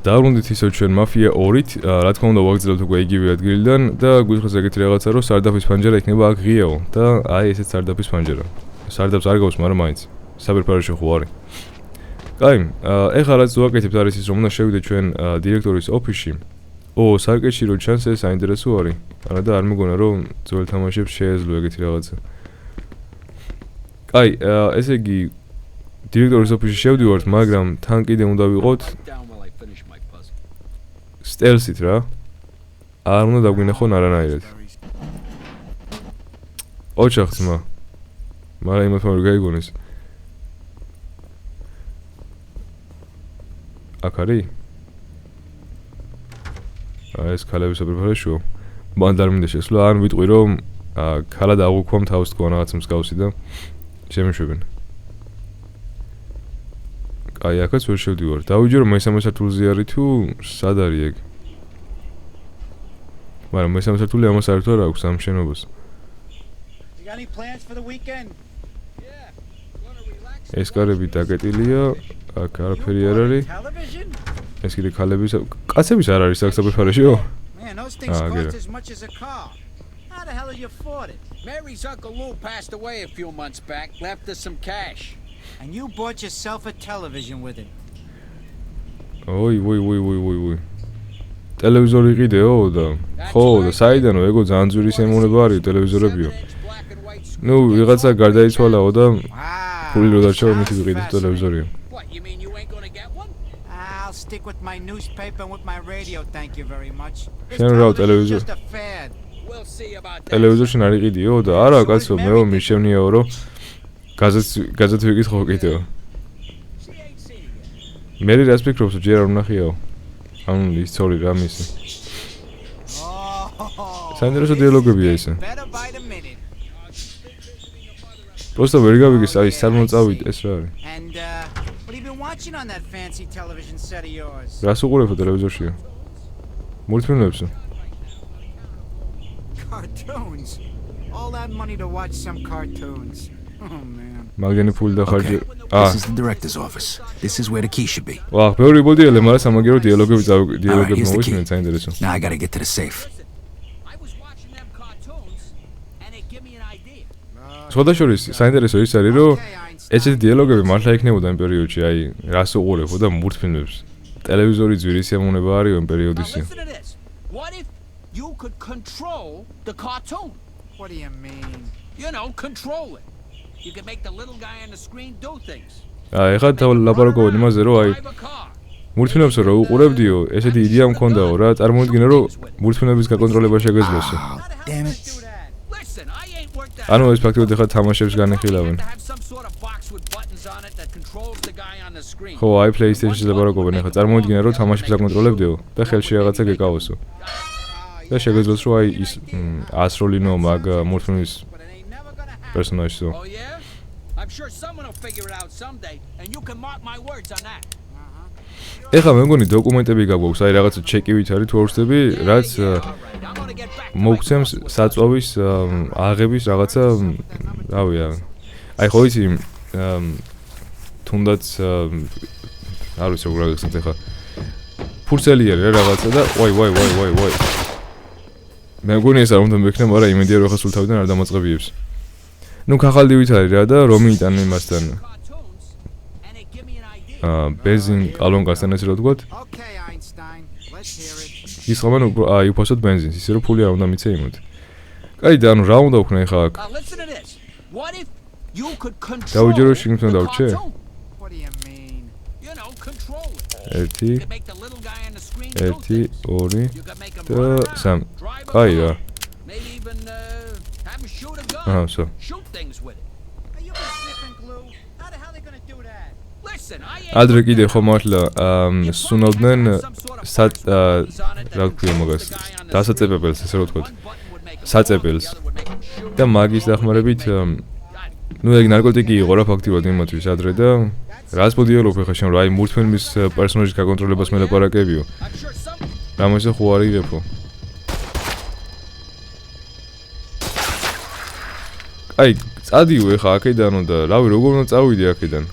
დავრუნდით ისევ ჩვენ მაფია 2-ით, რა თქმა უნდა ვაგრძელებთ უკვე იგივე ადგილიდან და გვიხოს ეგეთი რაღაცა, რომ სარდაფის ფანჯარა იქნება აქ ღიაო და აი ესეც სარდაფის ფანჯარა. სარდაფს არ გავს, მაგრამ მაინც საბერფარეში ხო არის. კაი, ეხლა რაც ვაკეთებთ არის ის, რომ უნდა შევიდეთ ჩვენ დირექტორის ოფისში. სარკეში რო ჩანს ეს საინტერესო არის. არა და არ მეგონა რომ ძველ თამაშებს შეეძლო ეგეთი რაღაცა. კაი, ესე იგი დირექტორის ოფისში შევდივართ, მაგრამ თან კიდე უნდა ვიყოთ სტელსით რა. არ უნდა დაგვინახონ არანაირად. ოჩახ ძმა. მაგრამ იმათ მაგრამ გაიგონეს. აქ არის? ეს ქალები საბერფარეშოა. მან არ მინდა შესვლა, ან ვიტყვი რომ ქალად აღვიქვამ თავს თქვა რაღაც მსგავსი და შემეშვებენ. აი, აქაც ვერ შევდივარ. დავიჯერო მესამე სართულზე არის თუ სად არის ეგ? მაგრამ მესამე სართული ამას საერთოდ არ აქვს ამ შენობას. ეს კარები დაკეტილია, აქ არაფერი არ არის. ეს კიდე ქალების, კაცების არ არის აქ საბერფარეშიო? How the hell did you afford it? Mary's Uncle Lou passed away a few months back, left us some cash. And you bought yourself a television with it. Ой. ტელევიზორი ყიდეო და ხო და საიდანო ეგო ძალიან ძვირი შემონება არის ტელევიზორებიო. ნუ ვიღაცა გარდაიცვალაო და ფული რო დარჩა მითი ვიყიდე ტელევიზორიო. What, you mean you ain't gonna get one? I'll stick with my newspaper and with my radio, thank you very much. შენ რა ტელევიზორ? We'll see about that. ტელევიზორში არ იყიდიო და არა კაცო მეო მიშევნიაო რომ გაზეთ ვიკითხო კიდევ. მე რას ფიქრობს ჯერ არ ვნახიაო. ანუ ისტორი რა მისი. საინტერესო დიალოგებია ისე. просто ვერ გავიგეს აი სად მოწავით ეს რა არის. And what have you been watching on that fancy television set of yours? რას უყურებ ტელევიზორშია? მულტფილმებს. Cartoons. All that money to watch some cartoons. Oh man. მაგენი ფული დახარჯე. This is the director's office. This is where the key should be. ვახ, ბევრი ბოდიელე, მაგრამ სამაგერო დიალოგები მოვისმენ საინტერესო. Now I got to get to the safe. I was watching them cartoons and it gave me an idea. სხვადასხვის საინტერესო ის არის, რომ ესეთი დიალოგები მართლა იქნებოდა იმ პერიოდში, აი, რას უყურებო და მულტფილმებს. ტელევიზორი ძვირი შემონება არის იმ პერიოდისი. Listen to this. What if you could control the cartoon? What do you mean? You know, control it. You can make the little guy on the screen do things. ეხლა ლაპარაკობენ იმაზე, რომ აი მულტფილმებს რო უყურებდიო, ესეთი იდეა მქონდაო რა, წარმოვიდგინე რომ მულტფილმების გაკონტროლება შეგეძლოსო. Damn it. Listen, I ain't worked that. ანუ ეს ფაქტობრივად ეხლა თამაშებს განეხილავენ. ხო, აი PlayStation-ზე ლაპარაკობენ ეხლა, წარმოვიდგინე რომ თამაშებს აკონტროლებდიო და ხელში რაღაცა გეკავოსო. და შეგეძლოს რომ აი ის ასროლინო მაგ მულტფილმის პერსონაჟზე. Oh yeah? I'm sure someone will figure it out someday and you can mark my words on that. ეხლა მე მგონი დოკუმენტები გაგვაქვს, აი რაღაცა ჩეკივით არის თუ არ ვხსნები, რაც მოგცემს საწვავის აღების რაღაცა, რავია. აი ხო ისი თუნდაც არ ვიცი როგორ გახსნათ ეხლა. ფურცელი არის რა რაღაცა და ვაი. მე მგონი ეს არ უნდა მექნა, მაგრამ იმედია რომ ახლა სულ თავიდან არ დამაწყებიებს. ნუ ქაღალდივით არის რა და რომ იტანენ იმასთან. ბენზინ კალონკასთან ესე რა ვთქვათ. Okay, Einstein. Let's hear it. ის ხომ აი უფასოდ ბენზინს, ისე რომ ფული არ უნდა მიცე იმოთ. კაი და ანუ რა უნდა ვქნა ეხლა აქ? Listen to this. What if you could control? დავიჯერო შიგნით დავჭე. What do you mean? You know, control it. ერთი, You can make the little guy on the screen do ერთი, things. ორი You can make him და run around, სამ. drive a კაი რა. car, maybe even have him shoot a gun. აჰა, სო. Shoot things with it. Are you sniffing glue? How the hell are they going to do that? Listen, I ადრე კიდე ხომ მართლა სუნავდნენ რა ქვია მაგას დასაწებებელს ესე რა ვთქვათ საწებელს და მაგის დახმარებით ნუ ეგ ნარკოტიკი იყო რა ფაქტიურად იმათვის ადრე და რას მოდიალობ ხა შენ რა აი მულტფილმის პერსონაჟის გაკონტროლებას მელაპარაკებიო რამოსე ხო არ იღებო აი წადიო ხა აქედანო და რავი როგორ უნდა წავიდე აქედან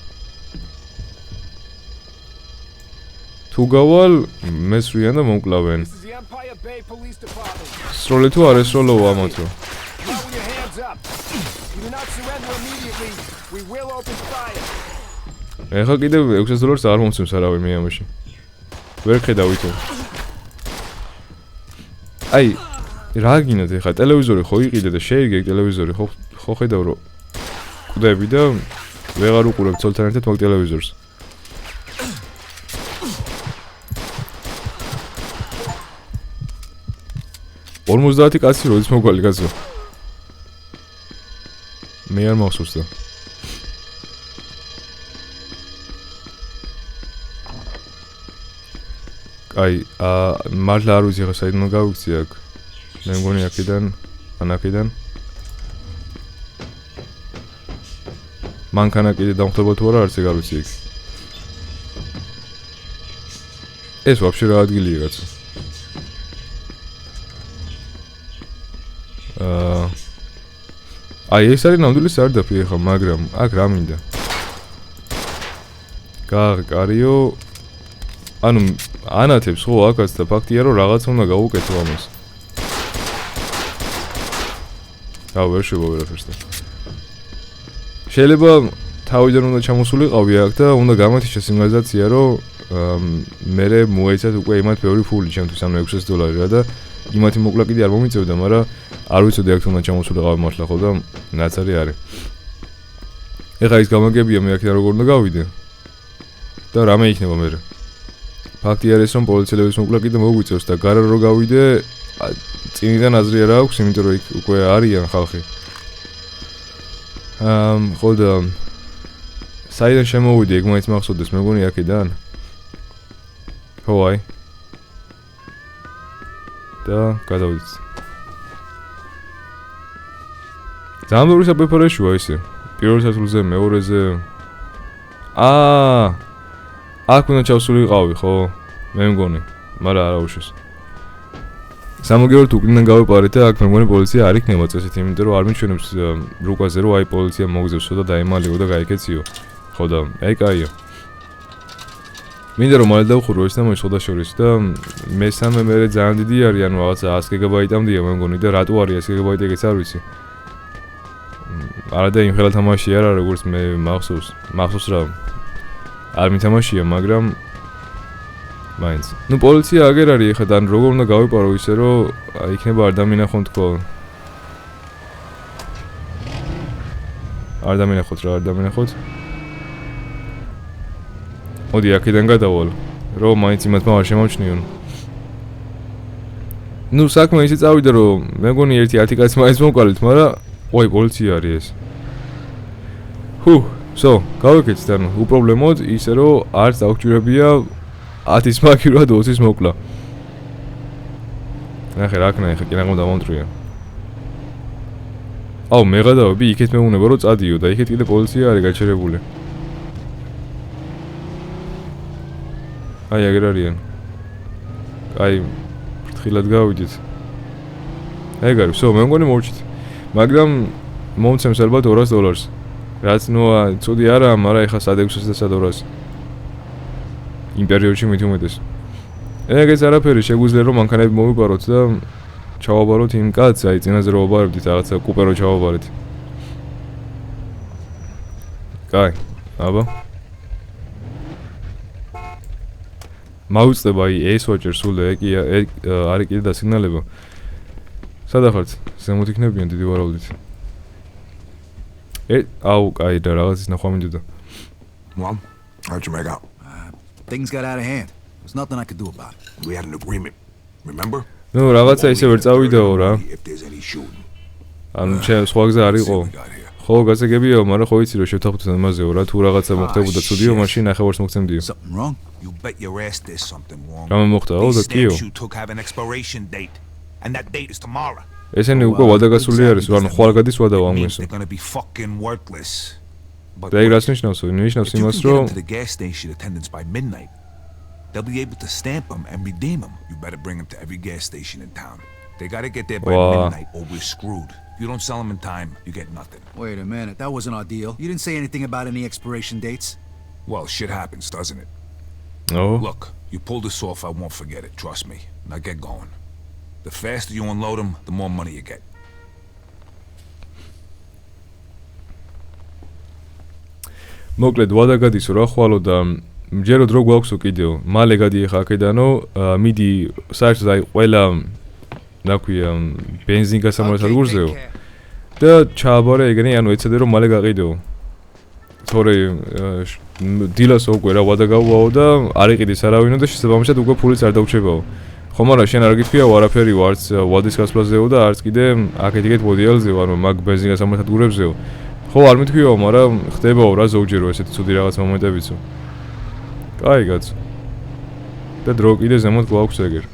თუ გავალ მესვრიან და მომკლავენ. This is the Empire Bay Police Department. სროლე თუ არ ესროლოო ამათო. Lower your hands up. If you do not surrender immediately, we will open fire. ეხლა კიდევ $600 არ მომცემს არავინ მე ამაში. ვერ ხედავით. აი, რა გინდათ ეხლა ტელევიზორი ხო იყიდე და შეიგე ტელევიზორი ხო ხედავ რომ კვდები და ვეღარ უყურებ ცოლთან ერთად მაგ ტელევიზორს. $50 კაცი როდის მოგვალი კაცო. მე არ მახსოვს და. აი, მართლა არ ვიცი ხა საიდანო გავიქცი აქ. მე მგონი აქედან, ანაკიდან. მანქანა კიდე დამხტება თუ არა არც ეგ არ ვიცი იქ. ეს ვაფშე რა ადგილია კაცო. აი ეს არის ნამდვილი სარდაფი ახლა, მაგრამ აქ რა მინდა? კარიო. ანუ ანათებს ხო აქაც და ფაქტია რომ რაღაც უნდა გავუკეთო ამას. ვერ შევა ვერაფერს და. შეიძლება თავიდან უნდა ჩამოსულიყავი აქ და უნდა გამათიშა სიმღერაზაცია რომ მე მოეცათ უკვე იმათ ბევრი ფული ჩემთვის ანუ $600 რა და იმათი მოკლა კიდე არ მომიწევდა, მაგრამ არ ვიცოდი აქ უნდა ჩამოსულიყავი მართლა ხო და ნაცარი არის. ეხლა ის გამაგებია მე აქედან როგორ უნდა გავიდე და რამე იქნება მე. ფაქტი არის რომ პოლიციელების მოკლა კიდე მოგვიწევს და გარა რო გავიდე წინიდან აზრი არ აქვს, იმიტომ რომ იქ უკვე არიან ხალხი. ხო და საიდან შემოვიდი ეგ მაინც მახსოვდეს მე მგონი აქედან. ხო აი. და გადავიდეთ. ძალიან ბევრი საფეფარეშუა ისე. პირველ სართულზე, მეორეზე. აქ უნდა ჩავსულიყავი, ხო? მე მგონი, მაგრამ არა უშოს. სამოგიეროდ უკნიდან გავეპარეთ და აქ მე მგონი პოლიცია არ იქნება წესით, იმიტომ რომ არ მიჩვენებს რუკაზე რომ აი პოლიცია მოგზევსო და დაემალიო და გაიქეციო. ხო და აი კაიო. მინდა რომ მალე დავხურო ეს და მოიწყდა შორის და მესამე მერე ძალიან დიდი არის, ანუ რაღაცა 100 გიგაბაიტამდეა მე მგონი და რატო არის 100 გიგაბაიტი ეგეც არ ვიცი. არა და იმ ხელა თამაში არა როგორც მე მახსოვს რა. არ მითამაშია, მაგრამ მაინც. ნუ პოლიცია აგერ არის ეხლა და როგორ უნდა გავიპარო ისე რომ იქნება არ დამინახონ თქო. არ დამინახოთ. მოდი აქედან გადავალ, რომ მაინც იმათმა არ შემოვჩნიონ. ნუ საქმე ისე წავიდა რომ მე მგონი 1-10 კაცი მაინც მოვყალით, მაგრამ ой, პოლიცია არის ეს. გავიქეცით ანუ უპრობლემოდ ისე რომ არც დაგვჭირებია 10-ის მაგირვა და 20-ის მოკლა. ნახე რა ქნა ეხა კი რა მომდამონტრია. აუ მე გადავები იქეთ მე უნება რომ წადიო და იქეთ კიდე პოლიცია არის გაჩერებული. აი აგერ არიან. აი ფრთხილად გავიდით. ეგ არის, მე მგონი მოვჭით. მაგრამ მომცემს ალბათ $200. რაც ნუ ცუდი არა, მაგრამ ეხა სად 600 და სად 200. იმ პერიოდში მით უმეტეს. ეგეც არაფერი, შეგვიძლია რომ მანქანები მოვიპაროთ და ჩავაბაროთ იმ კაცს, აი წინაზე რო ვაბარებდით რაღაცა კუპე რო ჩავაბარეთ. კაი, აბა. მაუწყდება აი ეს ვაჭერ სულ და ეგ არის კიდე დასიგნალება. სადახართ? ზემოთ იქნებიან დიდი ვარაუდით. აუ, კაი და რაღაცის ნახვა მინდოდა. Well, how'd you make out? Things got out of hand. There's nothing I could do about it. We had an agreement, remember? ნუ რაღაცა ისე ვერ წავიდაო რა. If there's any shooting. ანუ სხვა გზა არ იყო. ხო, გასაგებია, მაგრამ ხო იცი რომ შევთანხმდით ამაზეო რა, თუ რაღაცა მოხდებოდა ცუდიო, მაშინ ნახევარს მოგცემდიო. Something wrong? You bet your ass there's something wrong. რამე მოხდა? და კიო. You took have an expiration date, and that date is tomorrow. ესენი უკვე ვადაგასული არის, ანუ ხვალ გადის ვადა ვამგესო. They're going to be fucking worthless. But და ეგ რას ნიშნავს? ნიშნავს იმას, რომ to the gas station attendants by midnight. They'll be able to stamp them and redeem them. You better bring them to every gas station in town. They got to get there by midnight or we're screwed. If you don't sell them in time, you get nothing. Wait a minute, that wasn't our deal. You didn't say anything about any expiration dates. Well, shit happens, doesn't it? Oh. Look, you pull this off, I won't forget it. Trust me. Now get going. The faster you unload them, the more money you get. მოკლედ ვადაგადის რა ხვალო და მჯეროდ რო გვაქვსო კიდევ მალე გადიეხა აქედანო მიდი საერთოდ აი ყველა რა ქვია ბენზინგასამართ ადგურზეო და ჩააბარე ეგენი ანუ ეცადე რომ მალე გაყიდეო თორე დილას უკვე რა ვადაგაუაო და არ იყიდეს არავინო და შესაბამისად უკვე ფულიც არ დაუჩებაო ხომ არა შენ არ გითქვია არაფერი არც ვადის გასვლაზეო და არც კიდე აქეთ-იქეთ მოდიალზეო ანუ მაგ ბენზინგასამართ ადგურებზეო ხო არ მithქვიაო, მაგრამ ხდებაო რა ზოგჯერო ესეთი ცუდი რაღაც მომენტებიცო. კაი კაცო. და დრო კიდე ზემოთ გვაქვს ეგერ.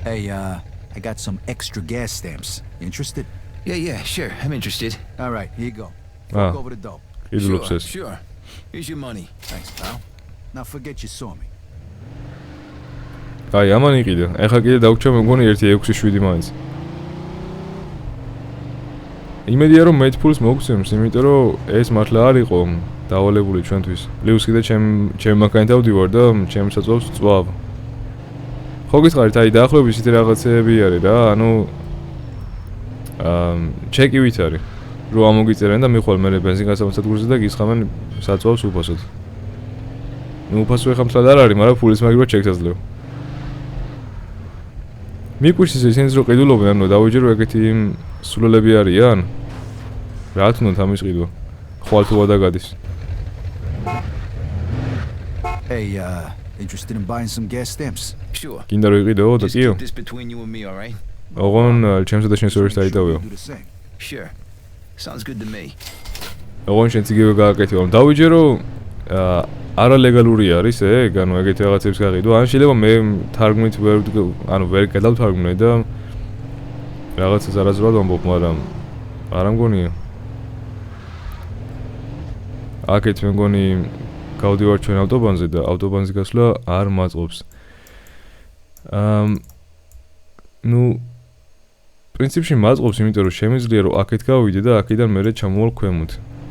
Hey, I got some extra gas stamps. You interested? Yeah, sure. I'm interested. All right, here you go. Ah. Fork over the dough. Idlობს ეს. Sure. Here's your money. Thanks, pal. Now forget you saw me. აი, ამან იყიდა. ეხლა კიდე დაგვჭა მეგონი 1.6-7 მაინც. იმედია რომ მეტფულს მოგცემს, იმიტომ რომ ეს მართლა არ იყო დავალებული ჩვენთვის. პლუს კიდე ჩემ მანქანით დავდივარ და ჩემს საწვავს წვავ. ხო გითხარით, აი დაახლოებით ისეთი რაღაცეები არის რა, ანუ ჩეკივით არის. რომ ამოგიწერენ და მიხვალ მე ბენზინგასამართ ადგურზე და გისხამენ საწვავს უფასოდ. ნუ უფასო ეხლა მთლად არ არის, მაგრამ ფულის მაგივრად ჩეკს აძლევ. მიკვირს ისინი რო ყიდულობენ, ანუ დავიჯერო ეგეთი სულელები არიან. რა თქმა უნდა ამის ყიდვა. ხვალ თუ ვადაგადის. Hey, interested in buying some gas stamps? Sure. გინდა რომ იყიდეო და Just კიო. keep this between you and me, all right? ოღონ ჩემსა და შენს შორის დაიდავეო. Do the same. Sure. Sounds good to me. ოღონ შენც იგივე გააკეთე, რომ დავიჯერო არალეგალური არის ეგ, ანუ ეგეთი რაღაცებს გაყიდვა. ან შეიძლება მე თარგმნით ვერ გადავთარგმნე და რაღაცას არასდროს ვამბობ, მაგრამ არ ამგონია. აქეთ მეგონი გავდივარ ჩვენ ავტობანზე და ავტობანზე გასვლა არ მაწყობს. ნუ პრინციპში მაწყობს, იმიტომ რომ შემიძლია რომ აქეთ გავიდე და აქედან მერე ჩამოვალ ქვემოთ.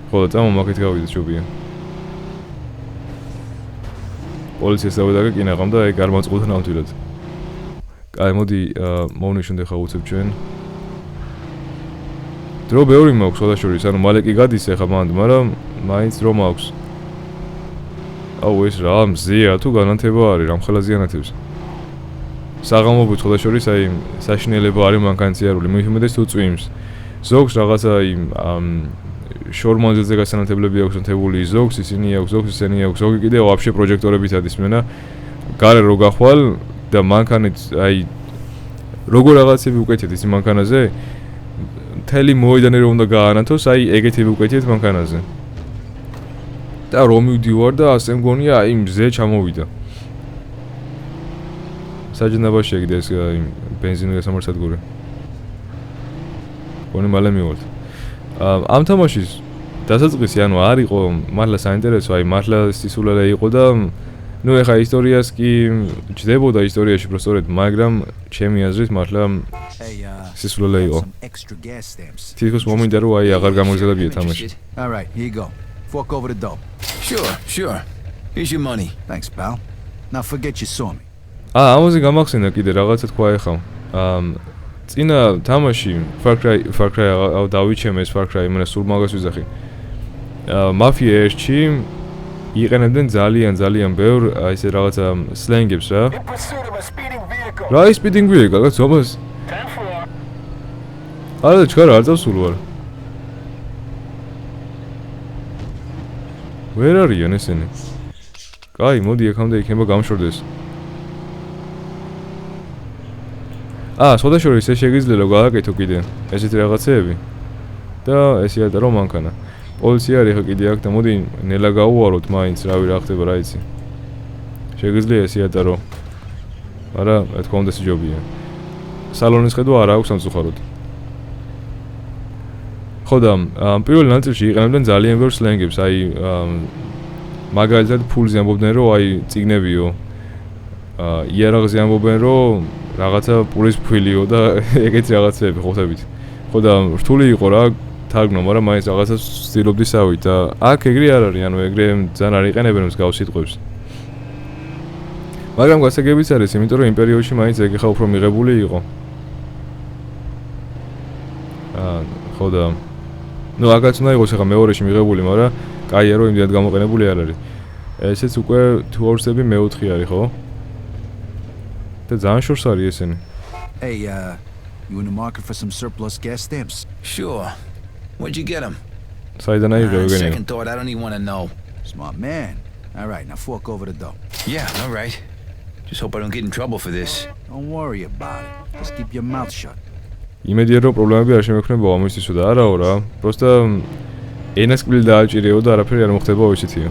ხო და წამო აქეთ გავიდე ჯობია. პოლიციას დავედაგე კინაღამ და ეგ არ მაწყობდა ნამდვილად. კაი, მოდი მოვნიშნოთ ახლა უცებ ჩვენ. დრო ბევრი მაქვს სხვადასხვა, ანუ მალე კი გადის ახლა მანდ, მაგრამ მაინც დრო მაქვს. აუ ეს რა მზეა თუ განათება არის, რამხელა ზიანათებს. საღამოობით სხვადასხვა აი საშინელება არის მანქანციარული, მიუხედავად თუ წვიმს. ზოგს რაღაცა აი შორმანძილზე გასანათებლები აქვს ნათებული, ზოგს ისინი აქვს, ზოგს ისინი აქვს, ზოგი კიდე ვაფშე პროჟექტორებით ადისმენა. გარე რო გახვალ და მანქანით აი როგორ რაღაცები უკეთეთ ის მანქანაზე? მთელი მოედანი რომ უნდა გაანათოს, აი ეგეთები უკეთეთ მანქანაზე. და რომ მივდივარ და ასე მგონია აი მზე ჩამოვიდა. საჯნაბა შეგდა ეს აი ბენზინგასამართ ადგური. გონი მალე მივალთ. ამ თამაშის დასაწყისი ანუ არ იყო მართლა საინტერესო, აი მართლა სისულელე იყო და ნუ ეხა ისტორიას კი ჯდებოდა ისტორიაში პროსტორედ, მაგრამ ჩემი აზრით მართლა სისულელე იყო. Some extra gas stamps. თითქოს მომინდა რომ აი აღარ გამოგზადებია თამაში. All right, here you go. Fork over the dough. Sure. Here's your money. Thanks, pal. Now forget you saw me. ამაზე გამახსენდა კიდე რაღაცა თქვა ეხა. წინა თამაში Far Cry დავიჩემე ეს Far Cry, მე სულ მაგას ვიზახი. Mafia 1-ში იყენებდნენ ძალიან ბევრ აი ესე რაღაცა სლენგებს რა. In pursuit of a speeding vehicle. რა ის speeding vehicle, კაც ომას? 10-4. არა ჩქარა არ წავსულ ვარ. ვერ არიან ესენი? კაი, მოდი აქამდე იქნება გამშორდეს. სხვადასხვა ეს შეგიძლია რომ გააკეთო კიდე ესეთი რაღაცეები და ესე ატარო მანქანა. პოლიცია არის ხო კიდე აქ და მოდი ნელა გაუვაროთ მაინც რავი რა ხდება რა იცი. შეგიძლია ესე ატარო. არა, რა თქმა უნდა სიჯობია. სალონის ხედვა არ აქვს სამწუხაროდ. ხო და პირველ ნაწილში იყენებდნენ ძალიან ბევრ სლენგებს, აი მაგალითად ფულზე ამბობდნენ რომ აი წიგნებიო. იარაღზე ამბობენ რომ რაღაცა პურის ფქვილიო და ეგეთი რაღაცეები ხვდებით. ხო და რთული იყო რა თარგმნა, მაგრამ მაინც რაღაცას ვცდილობდი სავით და აქ ეგრე არ არის, ანუ ეგრე ძალიან არ იყენებენ მსგავს სიტყვებს. მაგრამ გასაგებიც არის, იმიტომ რომ იმ პერიოდში მაინც ეგ ხა უფრო მიღებული იყო. ხო და ნუ აგაც უნდა იყოს ახლა მეორეში მიღებული, მაგრამ კაია რომ იმდენად გამოყენებული არ არის. ესეც უკვე თუორსები მეოთხე არის, ხო? და ძალიან შორს არის ესენი. Hey, you in the market for some surplus gas stamps? Sure. Where'd you get them? საიდან აიღე ეგენი? Second thought, I don't even want to know. Smart man. All right, now fork over the dough. Yeah, all right. Just hope I don't get in trouble for this. Don't worry about it. Just keep your mouth shut. იმედია რომ პრობლემები არ შემექნება ამისთვისო და არაო რა. Просто ენას კვლილი დააჭირეო და არაფერი არ მოხდება ისეთია.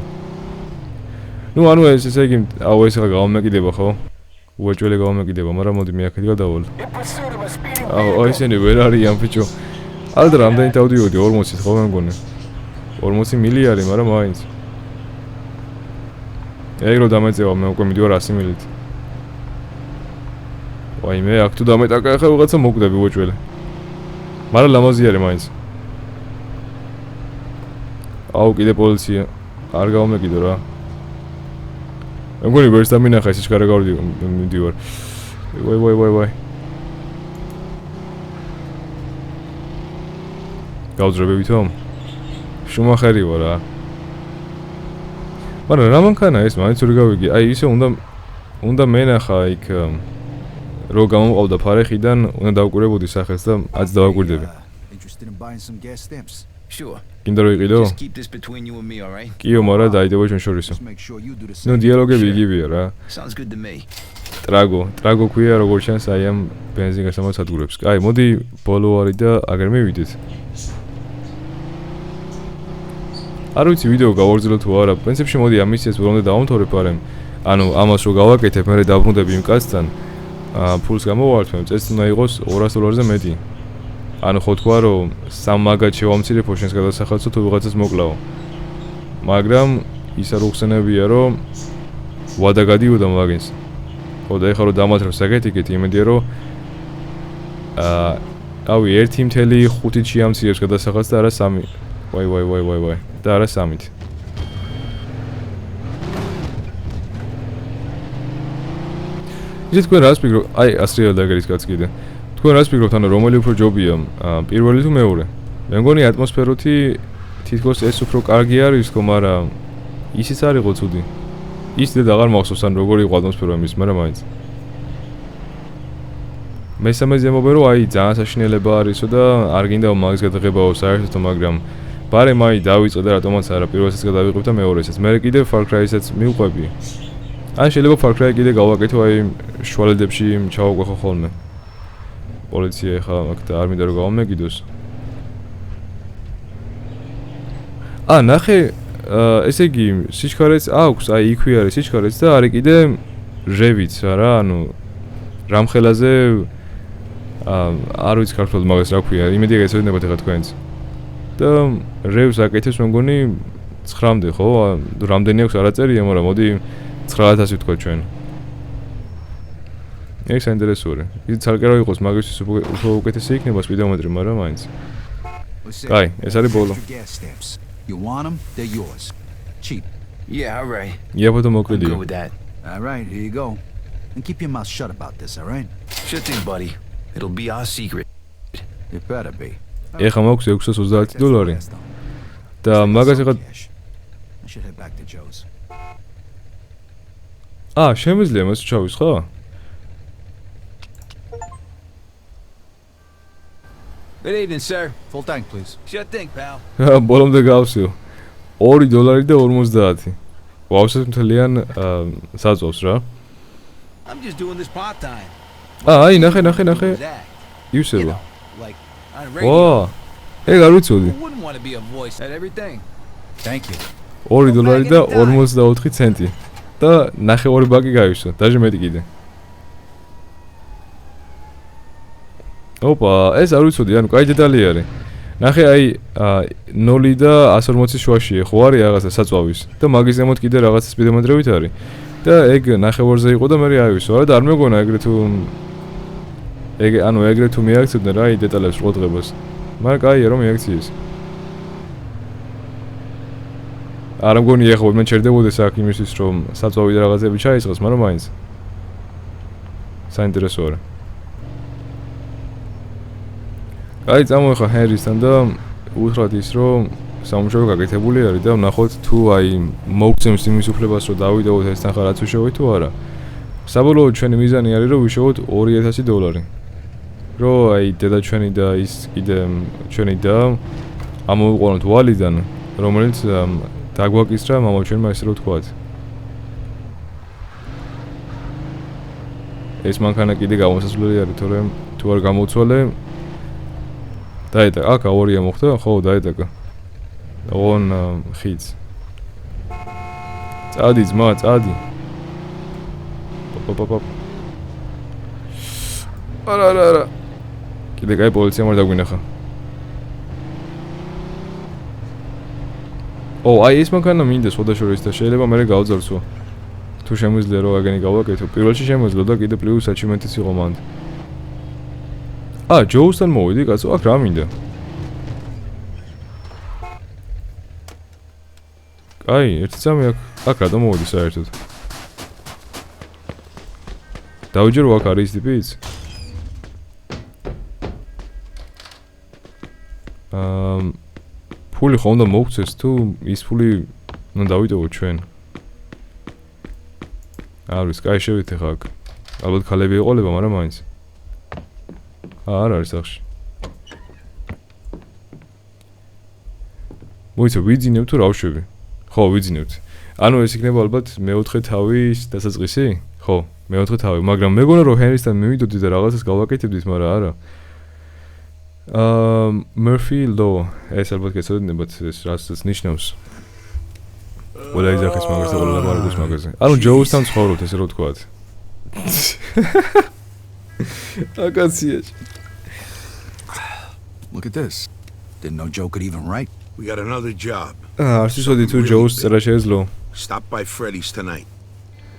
ნუ ანუ ესე იგი აუ ეს ხა გამომეკიდება ხო? უეჭველი გამომეკიდება, მაგრამ მოდი მე აქეთ გადავალ. აუ ესენი ვერ არიან ბიჭო. ალდა რამდენი დავდივოდი 40-ით ხო მე მგონი. 40 მილიარდი, მაგრამ მაინც. ეგ რო დამეწევა მე უკვე მიდივარ 100 მილით. ვაი მე აქ თუ დამეტაკა ხა ვიღაცა მოკვდები უეჭველი. მაგრამ ლამაზი არის მაინც. აუ კიდე პოლიცია. არ გამომეკიდო რა. მე მგონი ვერს დამინახა ისიც კარა გავდივარ. ვაი. გავძრებებითო? შუმახერი ვარ რა. მაგრამ რა მანქანა ეს მაინც ვერ გავიგე. აი ისე უნდა მენახა იქ რო გამომყავდა ფარეხიდან, უნდა დავკვირებოდი სახელს და აც დავაკვირდები. Interested in buying some gas stamps? Sure. კიდე რო იყიდო? Just keep this between you and me, all right? კიო, მაგრამ დაიდება ჩვენ შორისო. Just make sure you do the ნუ same. დიალოგები იგივეა რა. Sounds good to me. ტრაგო ქვია როგორც ჩანს აი ამ ბენზინგასამაც ადგურებს. აი, მოდი ბოლო ვარი და აგერ მივიდეთ. არ ვიცი ვიდეო გავაგრძელო თუ არა. პრინციპში მოდი ამ მისიას ბოლომდე დავამთავრებ, არემ. ანუ ამას რო გავაკეთებ, მე დავბრუნდები იმ კაცთან. ფულს გამოვართვებ, წეს უნდა იყოს $200-ზე მეტი. ანუ ხო თქვა რომ სამ მაგად შევამცირებო შენს გადასახადსო თუ ვიღაცას მოკლაო. მაგრამ ის არ უხსენებია რომ ვადა გადიოდა მაგინს. ხო და ეხლა რომ დამათრებ საკეთიკეთ იმედია რომ ავი 1.5-ით შეამცირებს გადასახადს და არა 3. ვაი. და არა 3-ით. ისე თქვენ რას ფიქრობთ? აი, ასრიელ დაგერის კაც კიდე. თქვენ რას ფიქრობთ, ანუ რომელი უფრო ჯობია? პირველი თუ მეორე? მე მგონი ატმოსფეროთი თითქოს ეს უფრო კარგი არის, თქო, მაგრამ ისიც არ იყო ცუდი. ის და აღარ მახსოვს, ან როგორი იყო ატმოსფერო იმის, მაგრამ მაინც. მესამე ზემობე რომ აი ძალიან საშინელება არისო და არ გინდა მაგის გადაღებაო საერთოდ, მაგრამ ბარემ აი დავიწყე და რატომაც არა პირველსაც გადავიღებ და მეორესაც. მე კიდე Far Cry-საც მივყვები. ან შეიძლება Far Cry კიდე გავაკეთო აი შუალედებში ჩავაყვეხო ხოლმე. პოლიცია ეხა აქ და არ მინდა რომ გავამეკიდოს. ნახე, ესე იგი სიჩქარეც აქვს, აი იქვე არის სიჩქარეც და არის კიდე რევიც რა, ანუ რამხელაზე არ ვიცი ქართულად მაგას რა ქვია, იმედია გეცოდინებათ ეხა თქვენც. და რევს აკეთებს მე მგონი 9-მდე ხო? რამდენი აქვს არ აწერია, მაგრამ მოდი 9,000 ვთქვა ჩვენ. ეს საინტერესოა. ის ცალკე რო იყოს მაგისთვის უფრო უკეთესი იქნება სპიდომეტრი, მაგრამ მაინც. კაი, ეს არის ბოლო. You want them? They're yours. Cheap. Yeah, all right. იაფოთო I'm მოკლედია. good with that. All right, here you go. And keep your mouth shut about this, all right? Sure thing, buddy. It'll be our secret. It better be. ეხა მაქვს $630 და მაგას ეხა I should head back to Joe's. შემიძლია მას ჩავის ხო? Good evening, sir. Full tank, please. Sure thing, pal. ბოლომდე გავსიო. $2 და 50. ვავსებ მთლიან საწვავს რა. I'm just doing this part-time. აი, ნახე. That, ივსება. like on radio. ვა! ეგ არ ვიცოდი. Who wouldn't want to be a voice at everything? Thank you. $2 და 54 ცენტი. და ნახევარი ბაკი გაივსო, დაჟე მეტი კიდე. ოპა, ეს არ ვიცოდი, ანუ კაი დეტალი არის. ნახე აი 0 და 140-ის შუაშია, ხო არის რაღაცა საწვავის და მაგის ზემოთ კიდე რაღაცა სპიდომეტრებით არის. და ეგ ნახევარზე იყო და მე აივისო, არა და არ მეგონა ეგრე თუ ეგრე თუ მიაქცევდნენ რა აი დეტალებს ყოდღებას. მაგრამ კაია რომ მიაქციეს. არ მგონი ეხლა მე ჩერდებოდეს აქ იმისთვის რომ საწვავი და რაღაცები ჩაისხოს, მაგრამ მაინც საინტერესო არა. აი წამოეხა ჰენრისთან და უთხრათ ის რომ სამუშაო გაკეთებული არის და ვნახოთ თუ აი მოგცემს იმის უფლებას რომ დავიდეოთ ესთან ხარ რაც ვიშოვით თუ არა. საბოლოოდ ჩვენი მიზანი არის რომ ვიშოვოთ $2000. რომ აი დედა ჩვენი და ის კიდე ჩვენი და ამოვიყვანოთ ვალიდან რომელიც დაგვაკისრა მამაჩვენმა ისე რომ ვთქვათ. ეს მანქანა კიდე გამოსასვლელი არის თორემ თუ არ გამოცვალე დაეტაკა აქ ავარია მოხდა ხო დაეტაკა ოღონ ხიდს წადი ძმა წადი პოპ არა კიდე კაი პოლიცია მარ დაგვინახა აი ეს მანქანა მინდა სხვადასხვა და შეიძლება მე გავძარცვა თუ შემიძლია რომ აგენი გავაკეთო პირველში შემიძლია და კიდე პლუს აჩიმენტიც იყო მანდ ჯოუსთან მოვიდი კაცო აქ რა მინდა აი ერთი წამი აქ რა დამოვიდი საერთოდ დავიჯერო აქ არის ტიპიც ფული ხომ უნდა მოგცეს თუ ის ფული უნდა დავიტოვოთ ჩვენ არ ვიცი კაი შევით ახლა აქ ალბათ ქალები ეყოლება მაგრამ მაინც არ არის სახში მოიცა ვიძინებ თუ რა ვშვები ხო ვიძინებთ ანუ ეს იქნება ალბათ მეოთხე თავის დასაწყისი ხო მეოთხე თავი მაგრამ მეგონა რომ ჰენრისთან მივიდოდი და რაღაცას გავაკეთებდით მაგრამ არა Murphy Law ეს ალბათ გეცოდინებათ ეს რასაც ნიშნავს ყველა იძახის მაგაზე ყველა მარგოს მაგაზე ანუ ჯოუსთან ცხოვრობთ ესე რომ ვთქვათ აკაციაში Look at this. Didn't know Joe could even write. We got another job. არ სისოდი თუ ჯოუს წერა შეეძლო Stop by Freddy's tonight.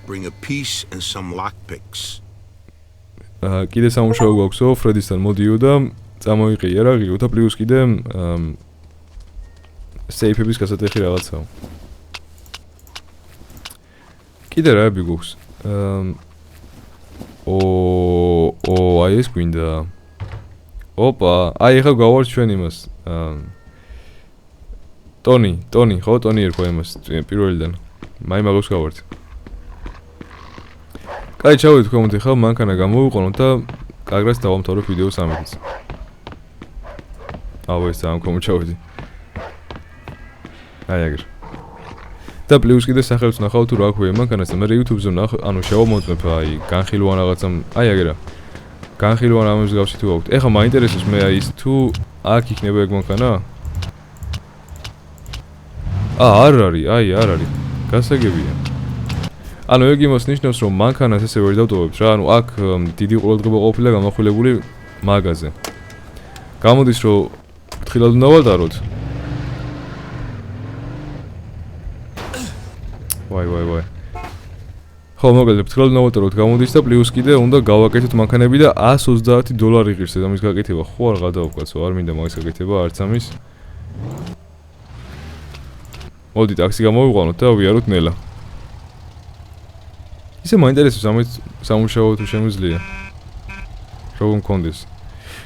Bring a piece and some lockpicks. კიდე სამუშაო გვაქვსო ფრედისთან მოდიო და წამოიყია რა ღირო და პლუს კიდე სეიფების გასატეხი რაღაცაო კიდე რაები გვაქვს აი ეს გვინდა ოპა აი ახლა გავარ ჩვენ იმას ტონი ხო ტონი ერქვა იმას პირველიდან მაი მაგას გავართ კაი ჩავიდეთ თქვენ ხა მანქანა გამოვიყვანოთ და კაგრას დავამთავრებ ვიდეოს ამით ეს ამ კომჩავდი აი აგერ და პლუს კიდე სახელს ნახავ თუ რა ქვია მანქანას და მე YouTube-ზე ნახავ ანუ შევამოწმებ აი განხილვან რაღაცამ აი აგერა განხილვან ამის გავსი თუ აქვთ ეხლა მაინტერესებს მე აი ის თუ აქ იქნება ეგ მანქანა არ არის გასაგებია ანუ ეგ იმას ნიშნავს რომ მანქანას ესე ვერ დავტოვებთ რა ანუ აქ დიდი ყურადღება ყოფილა გამახვილებული მაგაზე გამოდის რომ ფრთხილად უნდა ვატაროთ ვაი ხო მოგეძებ ფრთხილად უნდა ვატაროთ გამოდის და პლუს კიდე უნდა გავაკეთოთ მანქანები და $130 ღირს ამის გაკეთება ხო არ გადავკაცო არ მინდა მაგის გაკეთება არც ამის მოდი ტაქსი გამოვიყვანოთ და ვიაროთ ნელა ისე მაინტერესებს ამით სამუშაო თუ შემიძლია როგორ მქონდეს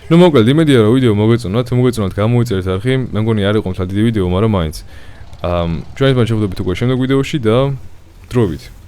ნუ მოკლედ იმედია რომ ვიდეო მოგეწონათ გამოიწერეთ არხი მე მგონი არ იყო მთლად დიდი ვიდეო მაგრამ მაინც ჩვენთან შევხვდებით უკვე შემდეგ ვიდეოში და დროებით